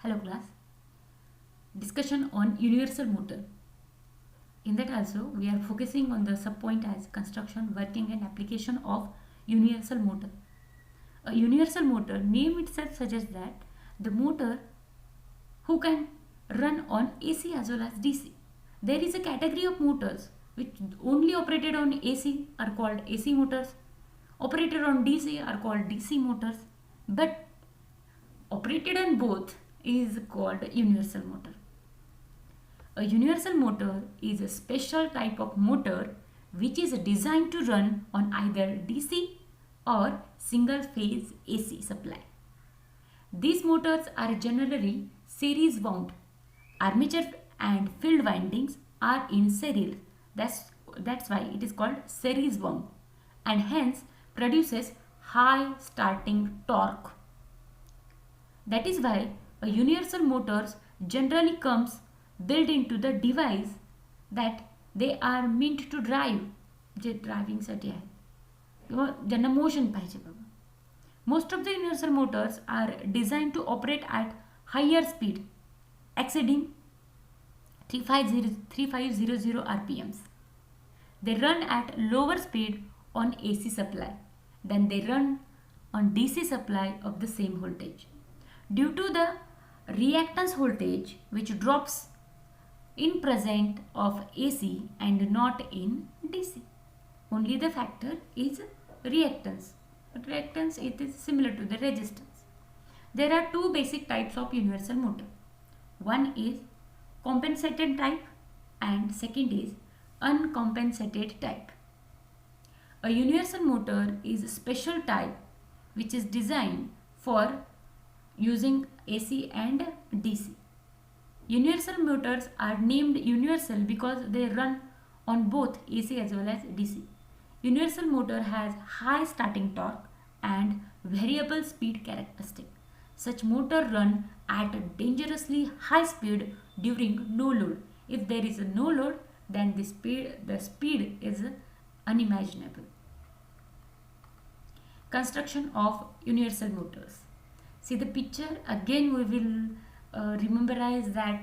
Hello class. Discussion on universal motor. In that also we are focusing on the subpoint as construction, working and application of universal motor. A universal motor name itself suggests that the motor who can run on AC as well as DC. There is a category of motors which only operated on AC are called AC motors. Operated on DC are called DC motors. But operated on both is called universal motor. A universal motor is a special type of motor which is designed to run on either DC or single phase AC supply. These motors are generally series wound. Armature and field windings are in series. That's why it is called series wound and hence produces high starting torque. That is why a universal motors generally comes built into the device that they are meant to drive. जे ड्रायव्हिंगसाठी आहे किंवा ज्यांना motion पाहिजे बाबा. Most of the universal motors are designed to operate at higher speed exceeding 3500 rpms. They run at lower speed on AC supply than they run on DC supply of the same voltage. Due to the reactance voltage which drops in present of AC and not in DC. Only the factor is reactance. But reactance it is similar to the resistance. There are two basic types of universal motor. One is compensated type and second is uncompensated type. A universal motor is a special type which is designed for using AC and DC. Universal motors are named universal because they run on both AC as well as DC. Universal motor has high starting torque and variable speed characteristic. Such motor run at dangerously high speed during no load. If there is a no load, then the speed is unimaginable. Construction of universal motors. See the picture again. We will rememberize that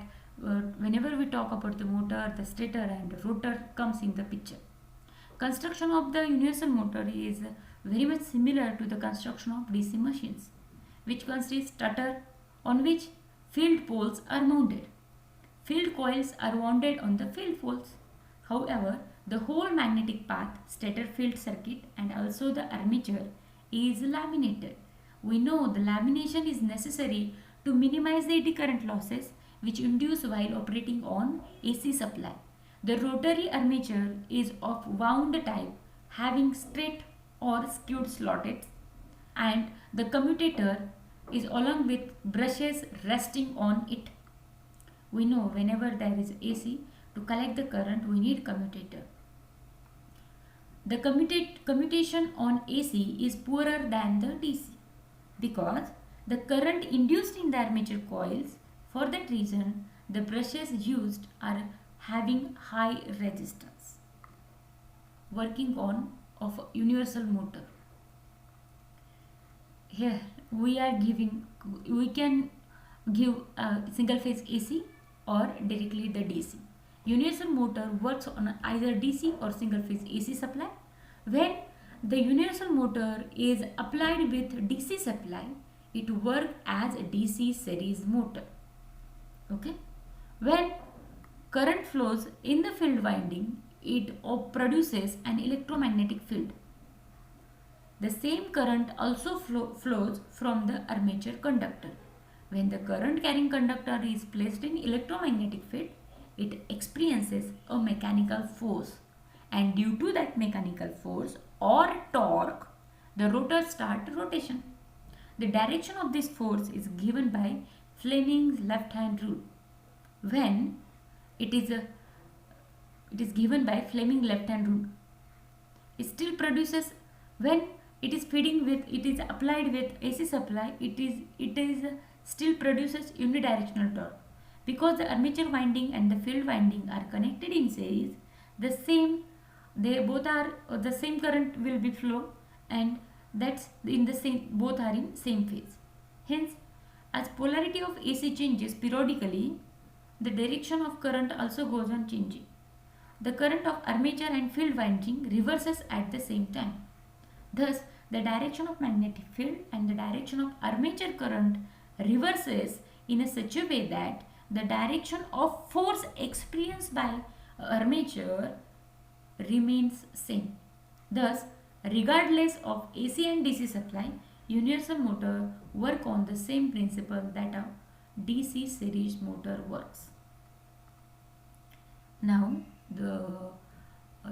whenever we talk about the motor, the stator and rotor comes in the picture. Construction of the universal motor is very much similar to the construction of DC machines, which consists stator on which field poles are mounted. Field coils are wound on the field poles. However, the whole magnetic path, stator field circuit and also the armature is laminated. We know the lamination is necessary to minimize the eddy current losses which induce while operating on AC supply. The rotary armature is of wound type having straight or skewed slotted and the commutator is along with brushes resting on it. We know whenever there is AC, to collect the current we need commutator. The commutation on AC is poorer than the DC because the current induced in the armature coils. For that reason, the brushes used are having high resistance. Working on of universal motor. Here we can give single phase AC or directly the DC. Universal motor works on either DC or single phase AC supply. When the universal motor is applied with DC supply, it works as a DC series motor. Okay. When current flows in the field winding, it produces an electromagnetic field. The same current also flows from the armature conductor. When the current carrying conductor is placed in electromagnetic field, it experiences a mechanical force, and due to that mechanical force or torque, the rotor starts rotation. The direction of this force is given by Fleming's left-hand rule. When it is given by Fleming left-hand rule, it still produces when it is applied with AC supply. It is still produces unidirectional torque. Because the armature winding and the field winding are connected in series, the same current will be flow, and that's in the same, both are in same phase. Hence, As polarity of AC changes periodically, the direction of current also goes on changing. The current of armature and field winding reverses at the same time. Thus, the direction of magnetic field and the direction of armature current reverses in a such a way that the direction of force experienced by armature remains same. Thus, regardless of AC and DC supply, universal motor work on the same principle that a DC series motor works. Now, the uh,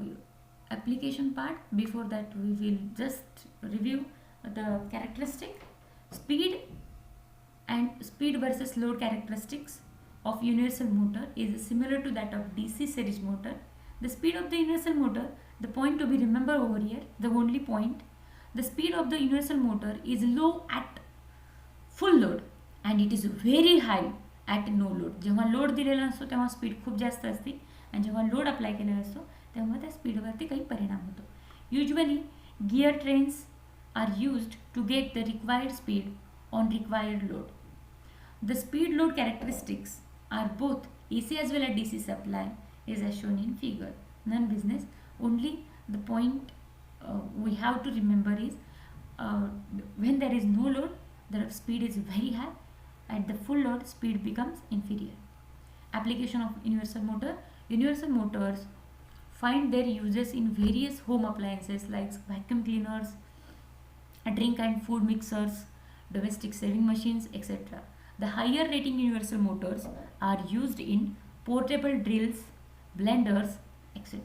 application part. Before that, we will just review the characteristic, speed and speed versus load characteristics of universal motor is similar to that of DC series motor. The speed of the universal motor, the point to be remembered over here, the only point, the speed of the universal motor is low at full load and it is very high at no load. जेव्हा load दिलेला असतो तेव्हा speed खूप जास्त असते आणि जेव्हा load apply केलेला असतो तेव्हा त्या स्पीडवरती काही परिणाम होतो. Usually gear trains are used to get the required speed on required load. The speed load characteristics are both AC as well as DC supply is as shown in figure. None business. Only the point we have to remember is when there is no load, the speed is very high. At the full load, speed becomes inferior. Application of universal motor. Universal motors find their uses in various home appliances like vacuum cleaners, drink and food mixers, domestic sewing machines, etc. The higher rating universal motors are used in portable drills, blenders, etc.